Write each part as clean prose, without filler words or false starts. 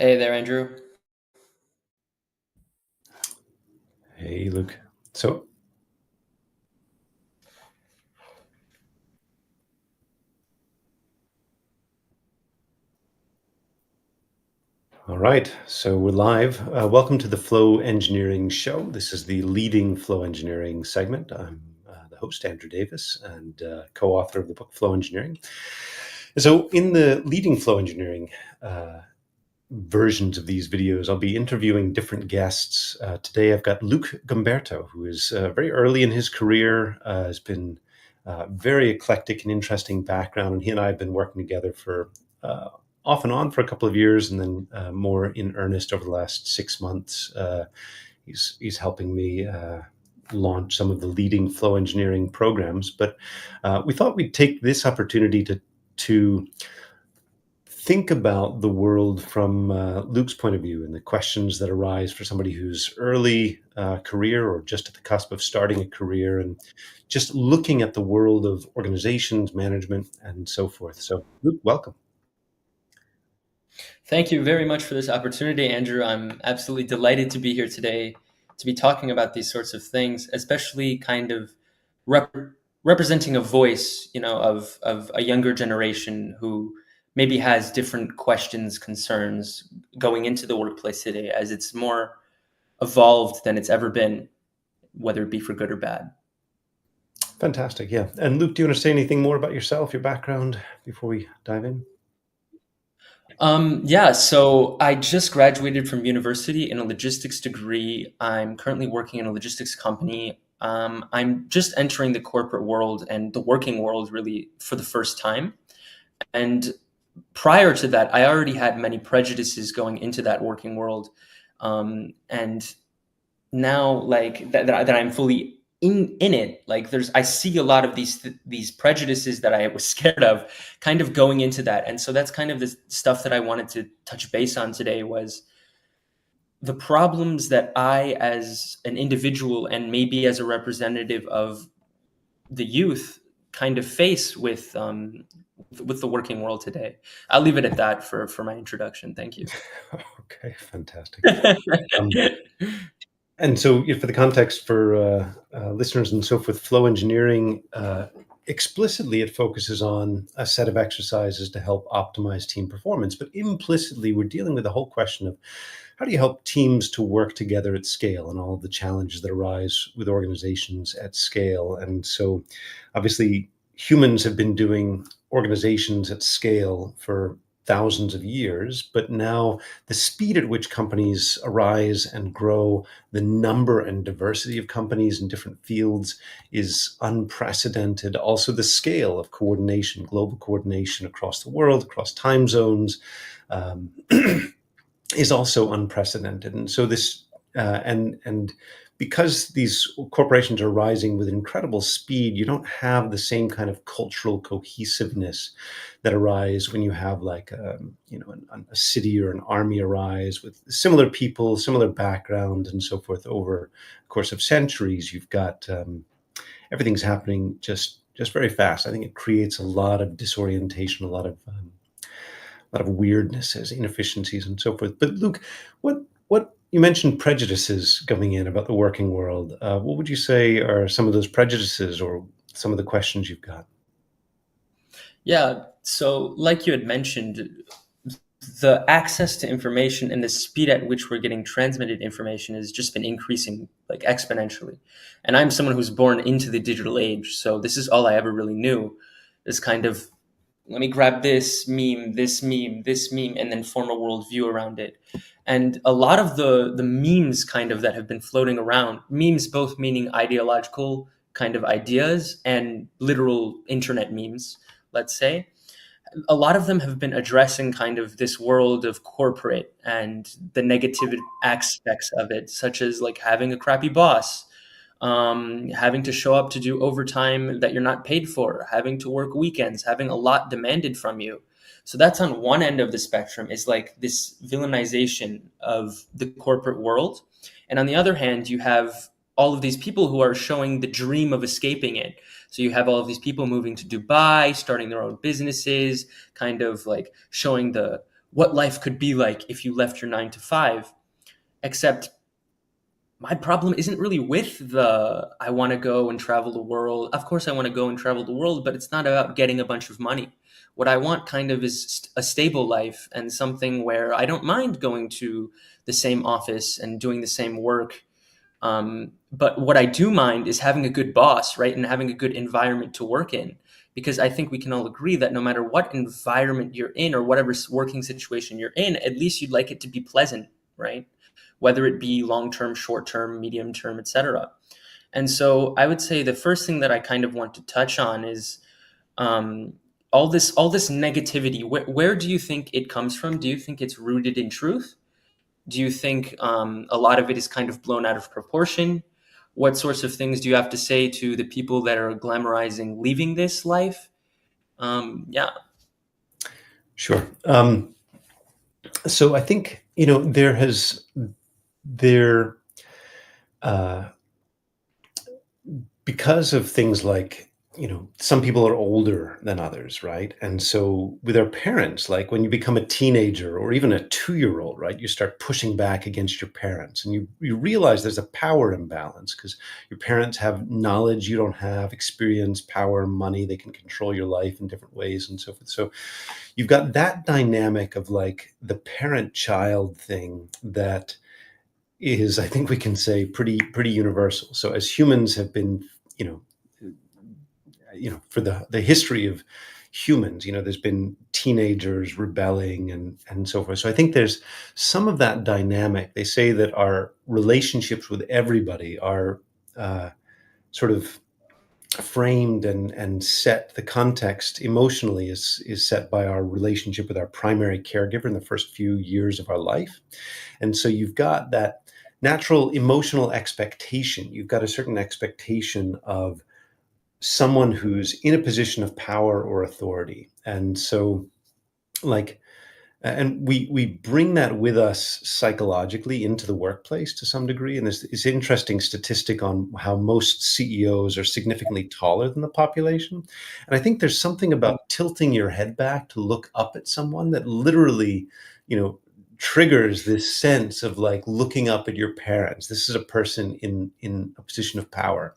Hey there, Andrew. Hey, Luke. So, all right. So we're live. Welcome to the Flow Engineering Show. This is the leading flow engineering segment. I'm the host, Andrew Davis, and co-author of the book Flow Engineering. So, in the leading flow engineering versions of these videos, I'll be interviewing different guests. Today, I've got Luc Guimberteau, who is very early in his career, has been very eclectic and interesting background, and he and I have been working together for off and on for a couple of years, and then more in earnest over the last 6 months. He's helping me launch some of the leading flow engineering programs. But we thought we'd take this opportunity to think about the world from Luke's point of view and the questions that arise for somebody who's early career or just at the cusp of starting a career, and just looking at the world of organizations, management, and so forth. So, Luke, welcome. Thank you very much for this opportunity, Andrew. I'm absolutely delighted to be here today to be talking about these sorts of things, especially kind of rep- representing a voice, of a younger generation who maybe has different questions, concerns going into the workplace today, as it's more evolved than it's ever been, whether it be for good or bad. Fantastic. Yeah. And Luke, do you want to say anything more about yourself, your background, before we dive in? Yeah, so I just graduated from university in a logistics degree. I'm currently working in a logistics company. I'm just entering the corporate world and the working world really for the first time. And prior to that, I already had many prejudices going into that working world. And now, like that I'm fully in it, like I see a lot of these prejudices that I was scared of kind of going into that. And so that's kind of the stuff that I wanted to touch base on today, was the problems that I, as an individual and maybe as a representative of the youth, kind of face with the working world today. I'll leave it at that for my introduction. Thank you. Okay, fantastic. Um, And so, for the context for listeners and so forth, flow engineering explicitly it focuses on a set of exercises to help optimize team performance, but implicitly we're dealing with the whole question of how do you help teams to work together at scale and all of the challenges that arise with organizations at scale. And so, obviously, humans have been doing organizations at scale for thousands of years, but now the speed at which companies arise and grow, the number and diversity of companies in different fields is unprecedented. Also, the scale of coordination, global coordination across the world, across time zones, um, is also unprecedented. And so and because these corporations are rising with incredible speed, you don't have the same kind of cultural cohesiveness that arise when you have like a city or an army arise with similar people, similar background, and so forth over the course of centuries. You've got everything's happening just very fast. I think it creates a lot of disorientation, a lot of weirdnesses, inefficiencies, and so forth. But Luke, what you mentioned prejudices coming in about the working world. What would you say are some of those prejudices or some of the questions you've got? Yeah, so like you had mentioned, the access to information and the speed at which we're getting transmitted information has just been increasing like exponentially. And I'm someone who's born into the digital age, so this is all I ever really knew, is kind of, let me grab this meme, this meme, and then form a worldview around it. And a lot of the memes kind of that have been floating around, memes both meaning ideological kind of ideas and literal internet memes, let's say, a lot of them have been addressing kind of this world of corporate and the negative aspects of it, such as like having a crappy boss, having to show up to do overtime that you're not paid for, having to work weekends, having a lot demanded from you. So that's on one end of the spectrum, is like this villainization of the corporate world. And on the other hand, you have all of these people who are showing the dream of escaping it. So you have all of these people moving to Dubai, starting their own businesses, kind of like showing the what life could be like if you left your 9 to 5. Except my problem isn't really with the I want to go and travel the world. Of course, I want to go and travel the world, but it's not about getting a bunch of money. What I want kind of is a stable life and something where I don't mind going to the same office and doing the same work. But what I do mind is having a good boss, right? And having a good environment to work in. Because I think we can all agree that no matter what environment you're in or whatever working situation you're in, at least you'd like it to be pleasant, right? Whether it be long term, short term, medium term, etc. And so I would say the first thing that I kind of want to touch on is um, all this negativity. Where do you think it comes from? Do you think it's rooted in truth? Do you think a lot of it is kind of blown out of proportion? What sorts of things do you have to say to the people that are glamorizing leaving this life? Yeah. Sure. So I think, there uh, because of things like, some people are older than others, right? And so with our parents, like when you become a teenager or even a 2-year-old, right, you start pushing back against your parents, and you realize there's a power imbalance because your parents have knowledge you don't have, experience, power, money. They can control your life in different ways and so forth. So you've got that dynamic of like the parent-child thing that is, I think we can say, pretty universal. So as humans have been, you know, for the history of humans, there's been teenagers rebelling and so forth. So I think there's some of that dynamic. They say that our relationships with everybody are sort of framed and set. The context emotionally is set by our relationship with our primary caregiver in the first few years of our life. And so you've got that natural emotional expectation. You've got a certain expectation of someone who's in a position of power or authority. And so, like, and we bring that with us psychologically into the workplace to some degree. And there's this interesting statistic on how most CEOs are significantly taller than the population. And I think there's something about tilting your head back to look up at someone that literally, triggers this sense of like looking up at your parents. This is a person in a position of power.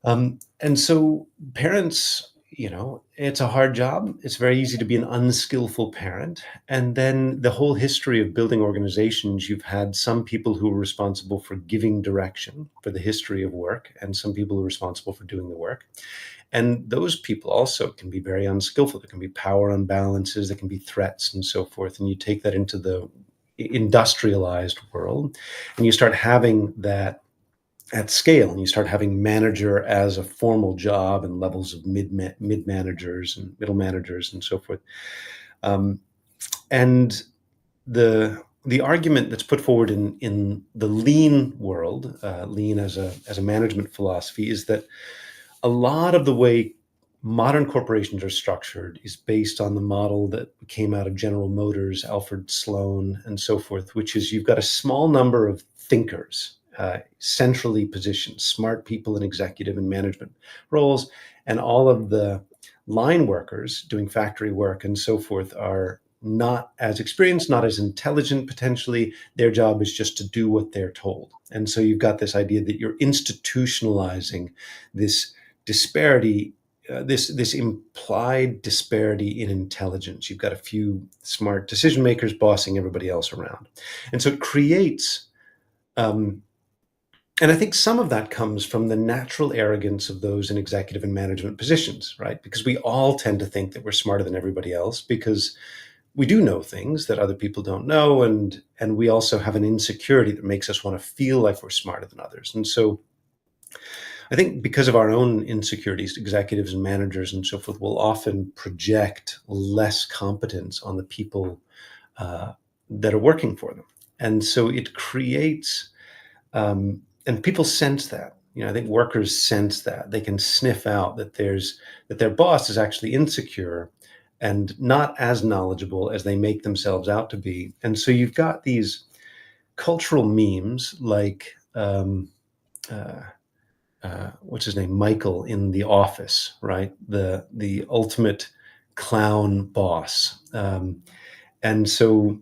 And so parents, it's a hard job. It's very easy to be an unskillful parent. And then the whole history of building organizations, you've had some people who are responsible for giving direction for the history of work, and some people who are responsible for doing the work. And those people also can be very unskillful. There can be power imbalances, there can be threats and so forth. And you take that into the industrialized world, and you start having that at scale, and you start having manager as a formal job and levels of mid managers and middle managers and so forth. And the argument that's put forward in the lean world, lean as a management philosophy, is that a lot of the way modern corporations are structured is based on the model that came out of General Motors, Alfred Sloan, and so forth, which is you've got a small number of thinkers, centrally positioned, smart people in executive and management roles, and all of the line workers doing factory work and so forth are not as experienced, not as intelligent potentially. Their job is just to do what they're told. And so you've got this idea that you're institutionalizing this disparity, this implied disparity in intelligence. You've got a few smart decision makers bossing everybody else around. And so it creates and I think some of that comes from the natural arrogance of those in executive and management positions, right? Because we all tend to think that we're smarter than everybody else because we do know things that other people don't know, and we also have an insecurity that makes us want to feel like we're smarter than others. And so I think because of our own insecurities, executives and managers and so forth will often project less competence on the people that are working for them. And so it creates and people sense that. I think workers sense that. They can sniff out that their boss is actually insecure and not as knowledgeable as they make themselves out to be. And so you've got these cultural memes like what's his name, Michael in The Office, right? The ultimate clown boss. And so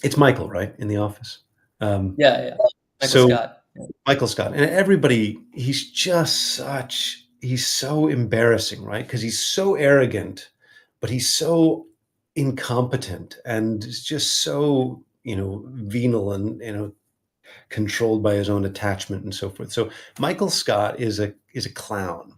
it's Michael, right, in the office. Um, Yeah, yeah. Michael so Scott. Michael Scott, and everybody, he's so embarrassing, right? Because he's so arrogant, but he's so incompetent and is just so, venal and, controlled by his own attachment and so forth. So Michael Scott is a clown.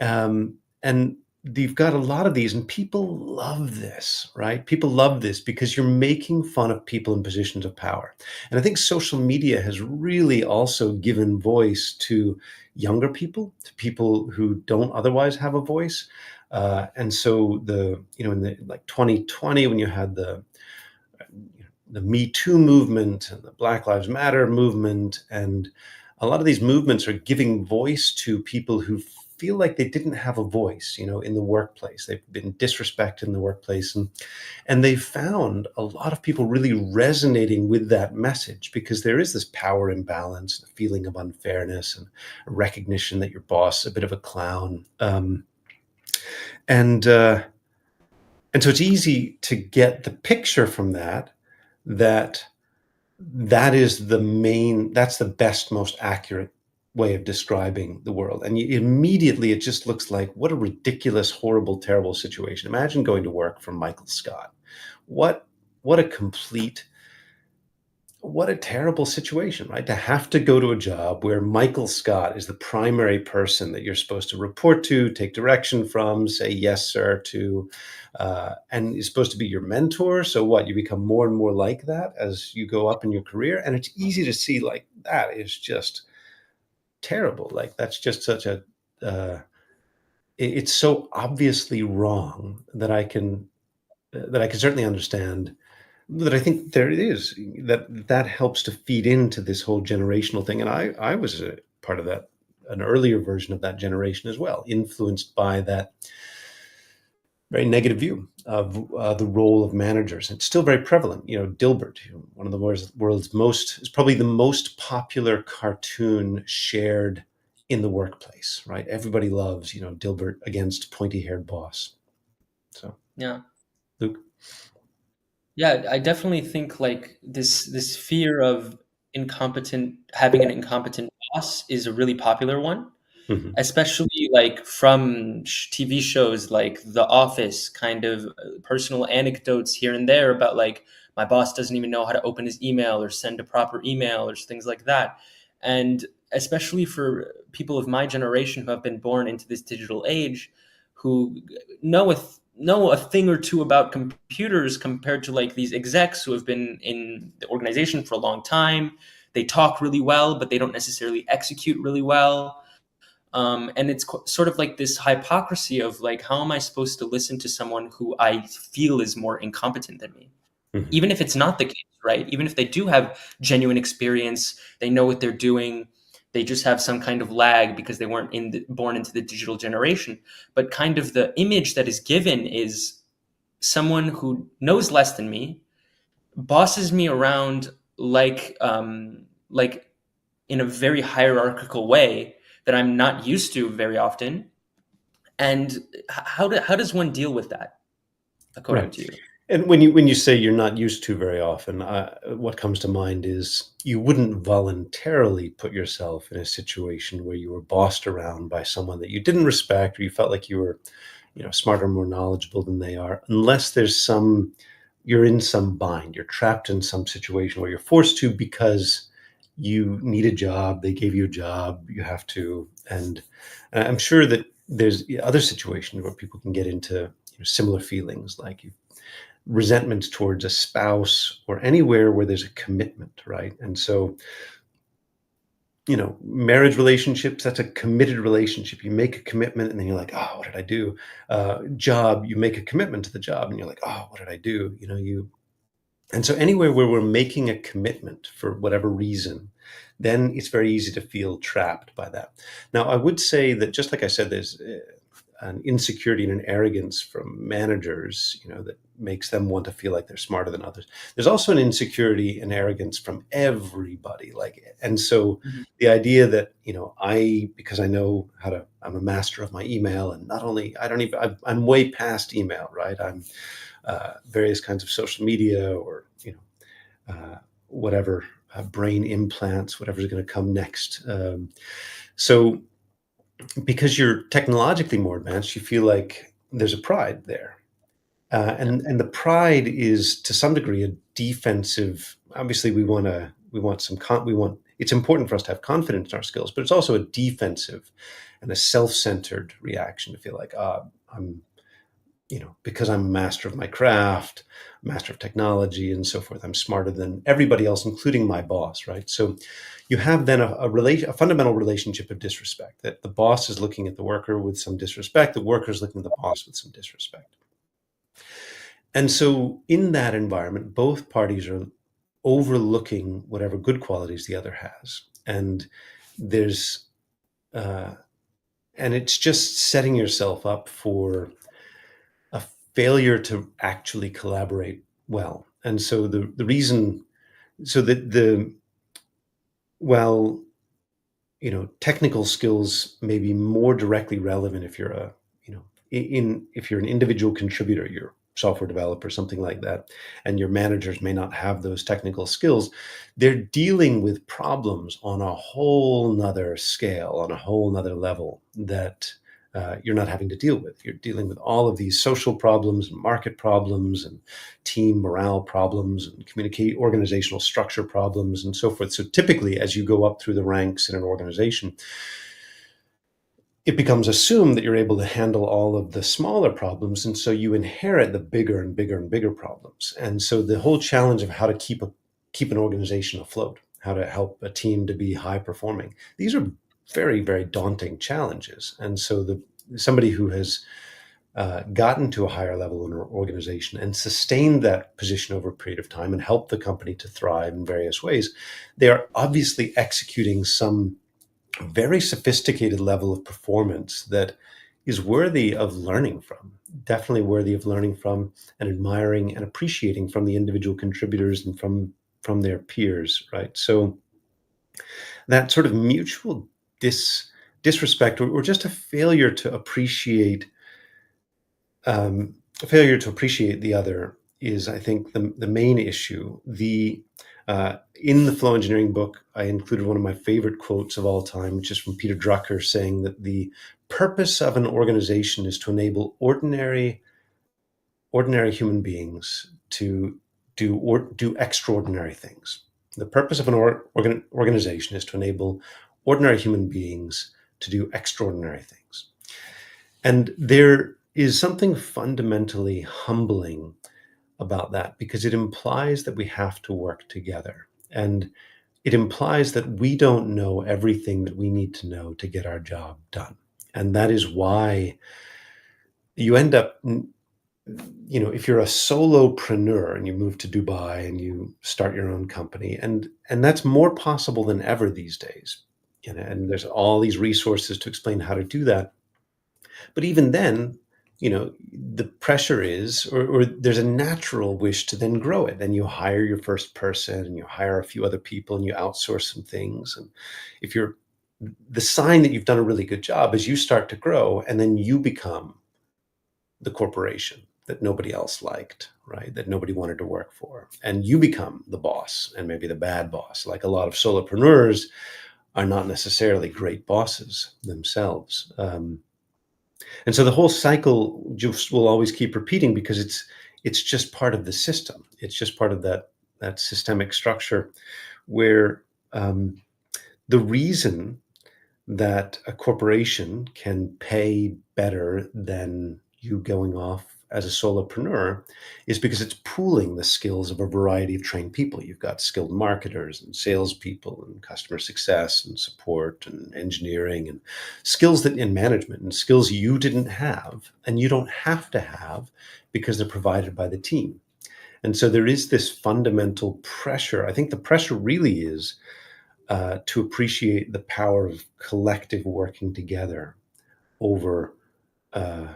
And you've got a lot of these, and people love this, right? People love this because you're making fun of people in positions of power. And I think social media has really also given voice to younger people, to people who don't otherwise have a voice. And so in the like 2020, when you had the Me Too movement and the Black Lives Matter movement. And a lot of these movements are giving voice to people who feel like they didn't have a voice, in the workplace. They've been disrespected in the workplace. And they found a lot of people really resonating with that message because there is this power imbalance, a feeling of unfairness, and a recognition that your boss is a bit of a clown. And and so it's easy to get the picture from that that's the best, most accurate way of describing the world. And immediately it just looks like, what a ridiculous, horrible, terrible situation. Imagine going to work for Michael Scott. What what a complete what a terrible situation, right? To have to go to a job where Michael Scott is the primary person that you're supposed to report to, take direction from, say yes, sir, to, and is supposed to be your mentor. So what? You become more and more like that as you go up in your career. And it's easy to see like that is just terrible. Like that's just such a, uh, it's so obviously wrong that I can certainly understand that. I think there it is that helps to feed into this whole generational thing. And I was a part of that, an earlier version of that generation as well, influenced by that very negative view of the role of managers. It's still very prevalent. Dilbert, one of the world's most, is probably the most popular cartoon shared in the workplace, right? Everybody loves, Dilbert against pointy-haired boss. So, Yeah. Luke. Yeah, I definitely think like this fear of having an incompetent boss is a really popular one, Mhm. especially like from TV shows like The Office, kind of personal anecdotes here and there about like my boss doesn't even know how to open his email or send a proper email or things like that. And especially for people of my generation who have been born into this digital age, who know a thing or two about computers compared to like these execs who have been in the organization for a long time. They talk really well, but they don't necessarily execute really well. And it's sort of like this hypocrisy of like, how am I supposed to listen to someone who I feel is more incompetent than me? Mhm. Even if it's not the case, right? Even if they do have genuine experience, they know what they're doing. They just have some kind of lag because they weren't born into the digital generation. But kind of the image that is given is someone who knows less than me, bosses me around like in a very hierarchical way that I'm not used to very often. And how does one deal with that, according Right. to you? And when you say you're not used to very often, what comes to mind is you wouldn't voluntarily put yourself in a situation where you were bossed around by someone that you didn't respect, or you felt like you were, smarter, more knowledgeable than they are, unless you're in some bind, you're trapped in some situation where you're forced to because you need a job, they gave you a job, you have to. And I'm sure that there's other situations where people can get into similar feelings, like resentment towards a spouse or anywhere where there's a commitment, right? And so, marriage relationships, that's a committed relationship. You make a commitment and then you're like, oh, what did I do? Job, you make a commitment to the job and you're like, oh, what did I do? And so anywhere where we're making a commitment for whatever reason, then it's very easy to feel trapped by that. Now, I would say that, just like I said, there's an insecurity and an arrogance from managers, that makes them want to feel like they're smarter than others. There's also an insecurity and arrogance from everybody, and so Mhm. the idea that, because I know I'm a master of my email, and not only I don't even I'm way past email, right? I'm various kinds of social media, or whatever, brain implants, whatever's going to come next. So because you're technologically more advanced, you feel like there's a pride there. Yeah. And the pride is to some degree a defensive. Obviously, we want it's important for us to have confidence in our skills, but it's also a defensive and a self-centered reaction to feel like, I'm, because I'm a master of my craft, master of technology, and so forth, I'm smarter than everybody else, including my boss, right? So you have then a fundamental relationship of disrespect, that the boss is looking at the worker with some disrespect, the worker is looking at the boss with some disrespect. And so in that environment, both parties are overlooking whatever good qualities the other has. And there's, uh, and it's just setting yourself up for a failure to actually collaborate well. And so the reason, so that well, technical skills may be more directly relevant if you're if you're an individual contributor, you're a software developer, something like that, and your managers may not have those technical skills. They're dealing with problems on a whole nother scale, on a whole nother level that you're not having to deal with. You're dealing with all of these social problems and market problems and team morale problems and communicate organizational structure problems and so forth. So typically, as you go up through the ranks in an organization, it becomes assumed that you're able to handle all of the smaller problems. And so you inherit the bigger and bigger and bigger problems. And so the whole challenge of how to keep an organization afloat, how to help a team to be high performing, these are very, very daunting challenges. And so somebody who has gotten to a higher level in an organization and sustained that position over a period of time and helped the company to thrive in various ways, they are obviously executing some very sophisticated level of performance that is worthy of learning from, definitely worthy of learning from and admiring and appreciating from the individual contributors and from their peers, right? So that sort of mutual disrespect, or just a failure to appreciate the other, is, I think, the main issue. In the flow engineering book, I included one of my favorite quotes of all time, which is from Peter Drucker, saying that the purpose of an organization is to enable ordinary human beings to do extraordinary things. The purpose of an organization is to enable ordinary human beings to do extraordinary things. And there is something fundamentally humbling about that, because it implies that we have to work together. And it implies that we don't know everything that we need to know to get our job done. And that is why you end up, if you're a solopreneur and you move to Dubai and you start your own company, and that's more possible than ever these days. And there's all these resources to explain how to do that. But even then, the pressure is, or there's a natural wish to then grow it. Then you hire your first person and you hire a few other people and you outsource some things. And if you're the sign that you've done a really good job is you start to grow, and then you become the corporation that nobody else liked, right? That nobody wanted to work for. And you become the boss, and maybe the bad boss. Like a lot of solopreneurs are not necessarily great bosses themselves. And so the whole cycle just will always keep repeating, because it's just part of the system. It's just part of that systemic structure where the reason that a corporation can pay better than you going off as a solopreneur is because it's pooling the skills of a variety of trained people. You've got skilled marketers and salespeople and customer success and support and engineering and skills that in management, and skills you didn't have and you don't have to have because they're provided by the team. And so there is this fundamental pressure. I think the pressure really is to appreciate the power of collective working together over uh,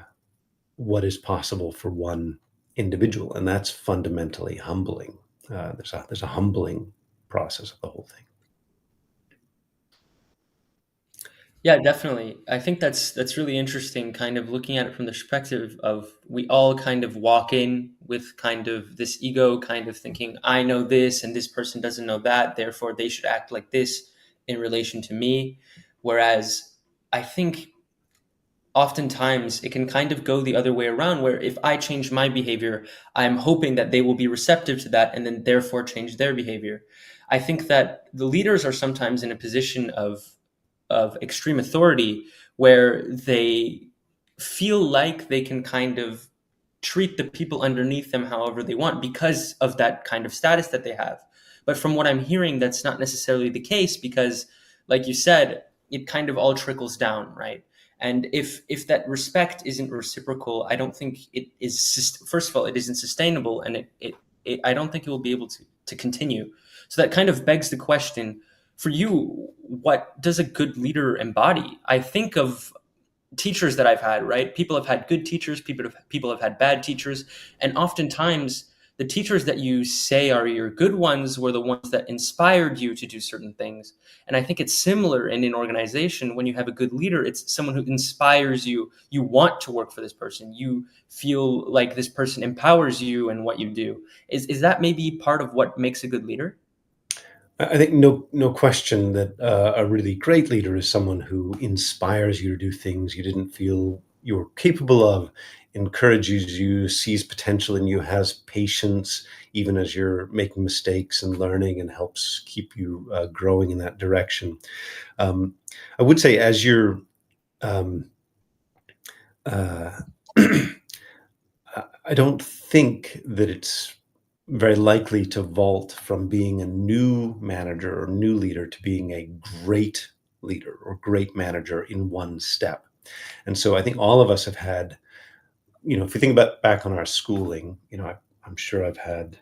what is possible for one individual, and that's fundamentally humbling. There's a humbling process of the whole thing. Yeah, definitely. I think that's really interesting, kind of looking at it from the perspective of we all kind of walk in with kind of this ego, kind of thinking, I know this and this person doesn't know that, therefore they should act like this in relation to me. Whereas I think oftentimes it can kind of go the other way around, where if I change my behavior, I'm hoping that they will be receptive to that and then therefore change their behavior. I think that the leaders are sometimes in a position of extreme authority where they feel like they can kind of treat the people underneath them however they want because of that kind of status that they have. But from what I'm hearing, that's not necessarily the case because, like you said, it kind of all trickles down, right? And if that respect isn't reciprocal, I don't think it is. First of all, it isn't sustainable, and it I don't think it will be able to continue. So that kind of begs the question for you: what does a good leader embody? I think of teachers that I've had, right? People have had good teachers, people have had bad teachers, and oftentimes the teachers that you say are your good ones were the ones that inspired you to do certain things. And I think it's similar in an organization. When you have a good leader, it's someone who inspires you. You want to work for this person. You feel like this person empowers you in what you do. Is that maybe part of what makes a good leader? I think no question that a really great leader is someone who inspires you to do things you didn't feel you were capable of, encourages you, sees potential in you, has patience even as you're making mistakes and learning, and helps keep you growing in that direction. Um, I would say as you're um, uh, I don't think that it's very likely to vault from being a new manager or new leader to being a great leader or great manager in one step. And so I think all of us have had, if you think about back on our schooling, I'm sure I've had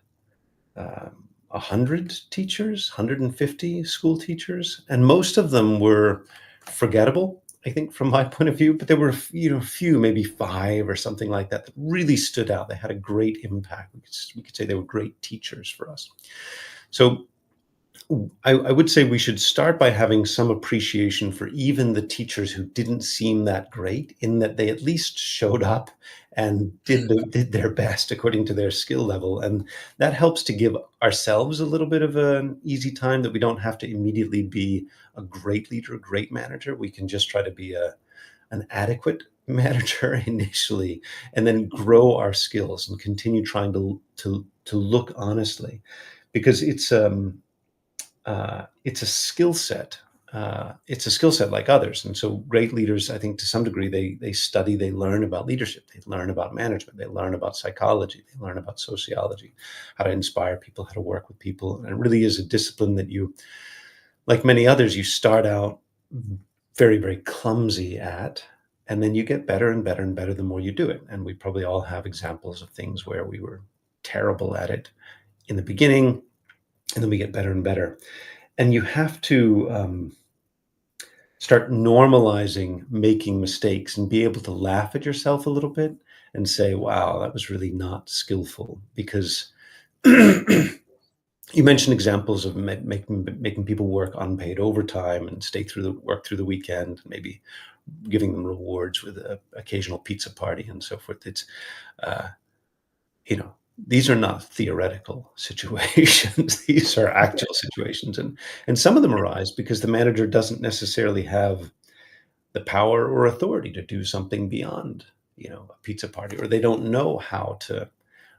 100 teachers, 150 school teachers, and most of them were forgettable, I think, from my point of view. But there were, a few, maybe five or something like that, that really stood out. They had a great impact. We could say they were great teachers for us. So I would say we should start by having some appreciation for even the teachers who didn't seem that great, in that they at least showed up and did their best according to their skill level, and that helps to give ourselves a little bit of an easy time, that we don't have to immediately be a great leader, a great manager. We can just try to be an adequate manager initially, and then grow our skills and continue trying to look honestly, because it's a skill set. It's a skill set like others, and so great leaders, I think, to some degree, they study, they learn about leadership, they learn about management, they learn about psychology, they learn about sociology, how to inspire people, how to work with people, and it really is a discipline that you, like many others, you start out very, very clumsy at, and then you get better and better and better the more you do it. And we probably all have examples of things where we were terrible at it in the beginning, and then we get better and better. And you have to start normalizing making mistakes and be able to laugh at yourself a little bit and say, wow, that was really not skillful. Because you mentioned examples of making people work unpaid overtime and stay through the work through the weekend, maybe giving them rewards with an occasional pizza party and so forth. It's uh, you know, these are not theoretical situations. These are actual situations, and some of them arise because the manager doesn't necessarily have the power or authority to do something beyond, a pizza party, or they don't know how to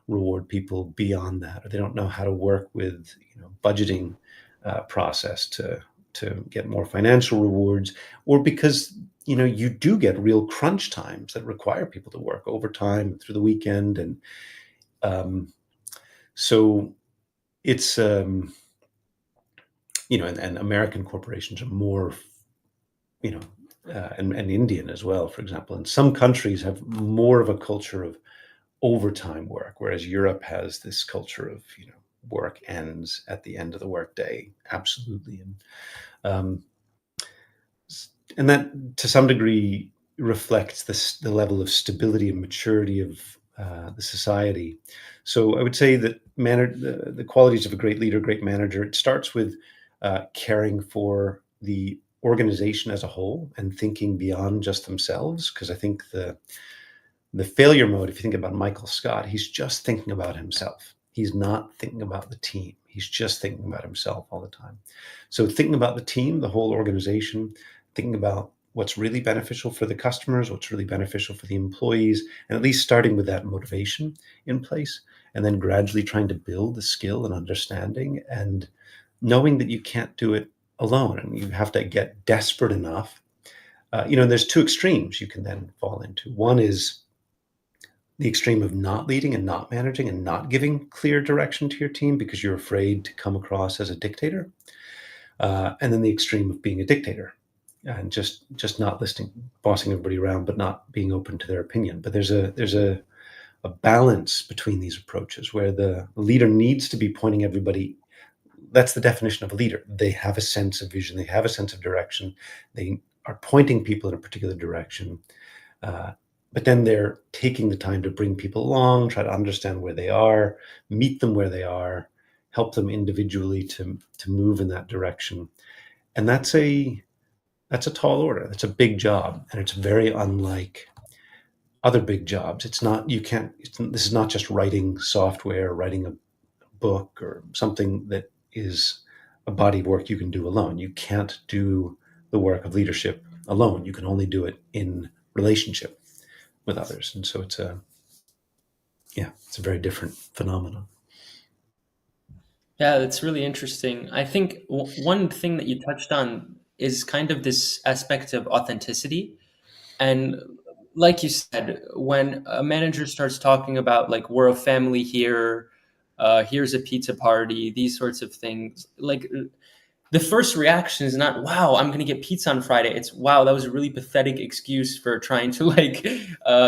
reward people beyond that, or they don't know how to work with, budgeting process to get more financial rewards, or because you do get real crunch times that require people to work overtime through the weekend, and um, so it's and American corporations are more, you know, and Indian as well, for example. And some countries have more of a culture of overtime work, whereas Europe has this culture of, work ends at the end of the workday. Absolutely. Um, and that, to some degree, reflects the level of stability and maturity of the society. So I would say that the qualities of a great leader, great manager, it starts with caring for the organization as a whole and thinking beyond just themselves. Because I think the failure mode, if you think about Michael Scott, he's just thinking about himself. He's not thinking about the team. He's just thinking about himself all the time. So thinking about the team, the whole organization, thinking about what's really beneficial for the customers, what's really beneficial for the employees, and at least starting with that motivation in place, and then gradually trying to build the skill and understanding and knowing that you can't do it alone and you have to get desperate enough. There's two extremes you can then fall into. One is the extreme of not leading and not managing and not giving clear direction to your team because you're afraid to come across as a dictator. And then the extreme of being a dictator and just not listening, bossing everybody around, but not being open to their opinion. But there's a balance between these approaches where the leader needs to be pointing everybody. That's the definition of a leader. They have a sense of vision. They have a sense of direction. They are pointing people in a particular direction. But then they're taking the time to bring people along, try to understand where they are, meet them where they are, help them individually to move in that direction. And that's a tall order. That's a big job, and it's very unlike other big jobs. It's not you can't. This is not just writing software, writing a book, or something that is a body of work you can do alone. You can't do the work of leadership alone. You can only do it in relationship with others, and so it's a very different phenomenon. Yeah, that's really interesting. I think one thing that you touched on is kind of this aspect of authenticity. And like you said, when a manager starts talking about like we're a family here, here's a pizza party, these sorts of things, like the first reaction is not wow, I'm going to get pizza on Friday. It's wow, that was a really pathetic excuse for trying to like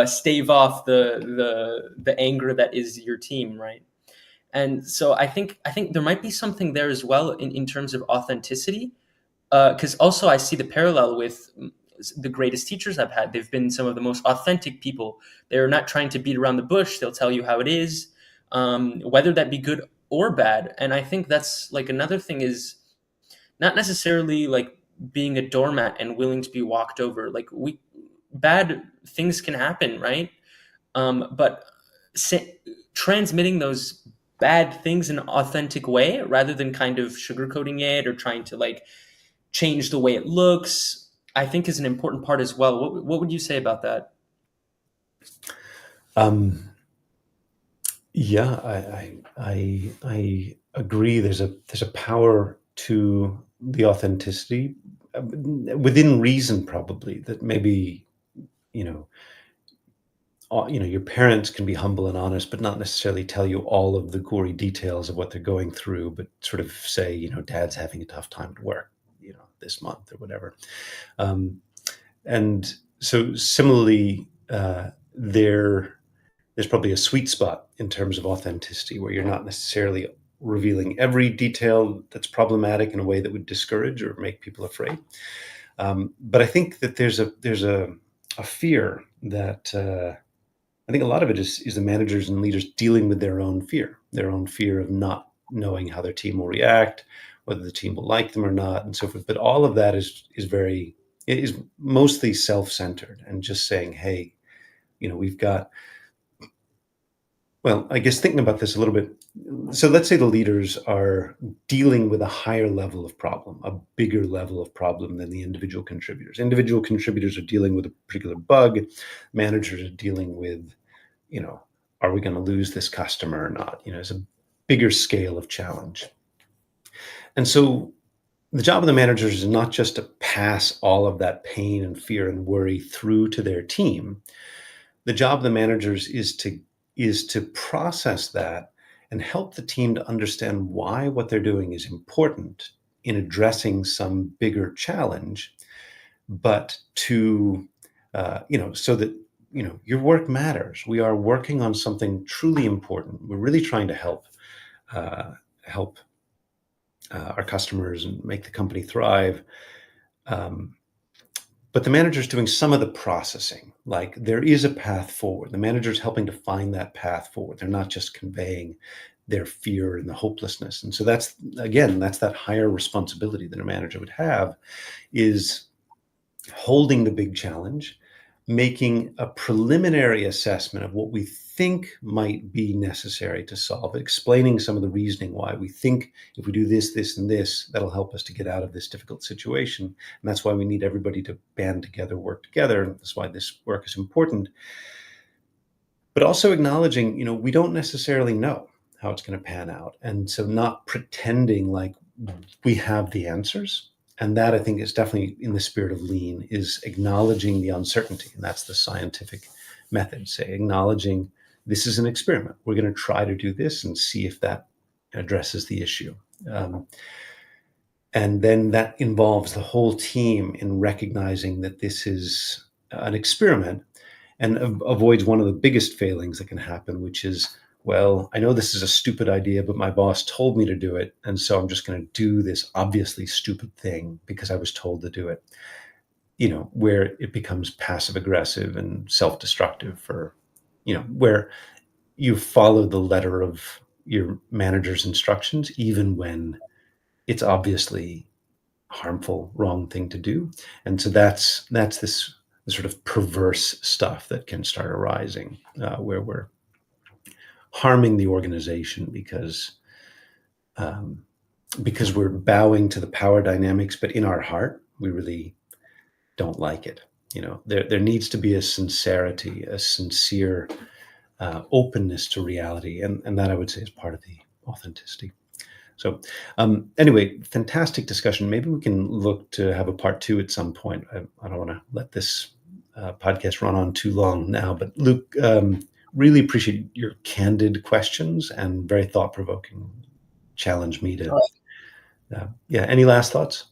stave off the anger that is your team, right? And so I think there might be something there as well in terms of authenticity, because also I see the parallel with the greatest teachers I've had. They've been some of the most authentic people. They're not trying to beat around the bush. They'll tell you how it is, whether that be good or bad. And I think that's like another thing is not necessarily like being a doormat and willing to be walked over. Like we bad things can happen, right? But sa- transmitting those bad things in an authentic way rather than kind of sugarcoating it or trying to like change the way it looks, I think is an important part as well. What would you say about that? Um, yeah, I agree. There's a power to the authenticity within reason, probably that maybe you know your parents can be humble and honest, but not necessarily tell you all of the gory details of what they're going through, but sort of say, dad's having a tough time at work, this month or whatever. Um, and so similarly, there's probably a sweet spot in terms of authenticity where you're not necessarily revealing every detail that's problematic in a way that would discourage or make people afraid. But I think that there's a fear that I think a lot of it is the managers and leaders dealing with their own fear of not knowing how their team will react, whether the team will like them or not, and so forth. But all of that is mostly self-centered and just saying, hey, we've got. Well, I guess thinking about this a little bit. So let's say the leaders are dealing with a higher level of problem, a bigger level of problem than the individual contributors. Individual contributors are dealing with a particular bug. Managers are dealing with, you know, are we going to lose this customer or not? It's a bigger scale of challenge. And so the job of the managers is not just to pass all of that pain and fear and worry through to their team. The job of the managers is to process that and help the team to understand why what they're doing is important in addressing some bigger challenge, but to so that your work matters. We are working on something truly important. We're really trying to help our customers and make the company thrive. Um, but the manager's doing some of the processing. Like there is a path forward. The manager's helping to find that path forward. They're not just conveying their fear and the hopelessness. And so that's, again, that's that higher responsibility that a manager would have, is holding the big challenge, making a preliminary assessment of what we think might be necessary to solve it, explaining some of the reasoning why we think if we do this, this, and this, that'll help us to get out of this difficult situation. And that's why we need everybody to band together, work together. That's why this work is important. But also acknowledging, we don't necessarily know how it's going to pan out. And so not pretending like we have the answers. And that, I think, is definitely in the spirit of lean, is acknowledging the uncertainty. And that's the scientific method, say, acknowledging this is an experiment. We're going to try to do this and see if that addresses the issue. And then that involves the whole team in recognizing that this is an experiment, and avoids one of the biggest failings that can happen, which is, well, I know this is a stupid idea, but my boss told me to do it. And so I'm just going to do this obviously stupid thing because I was told to do it, where it becomes passive aggressive and self-destructive for, where you follow the letter of your manager's instructions, even when it's obviously harmful, wrong thing to do. And so that's this sort of perverse stuff that can start arising, where we're harming the organization because we're bowing to the power dynamics, but in our heart, we really don't like it. There needs to be a sincerity, a sincere openness to reality. And that, I would say, is part of the authenticity. So anyway, fantastic discussion. Maybe we can look to have a part 2 at some point. I don't want to let this podcast run on too long now, but Luc, really appreciate your candid questions and very thought-provoking. Challenge me to, any last thoughts?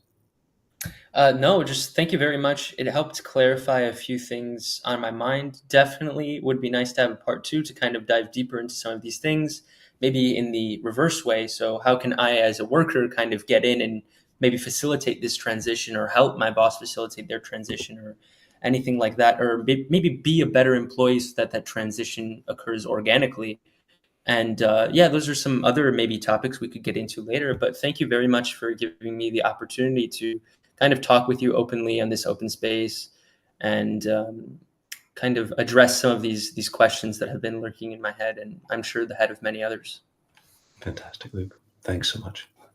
No, just thank you very much. It helped clarify a few things on my mind. Definitely would be nice to have a part 2 to kind of dive deeper into some of these things, maybe in the reverse way. So how can I, as a worker, kind of get in and maybe facilitate this transition, or help my boss facilitate their transition, or anything like that, or maybe be a better employee so that that transition occurs organically. And those are some other maybe topics we could get into later. But thank you very much for giving me the opportunity to kind of talk with you openly on this open space, and kind of address some of these questions that have been lurking in my head, and I'm sure the head of many others. Fantastic, Luc. Thanks so much.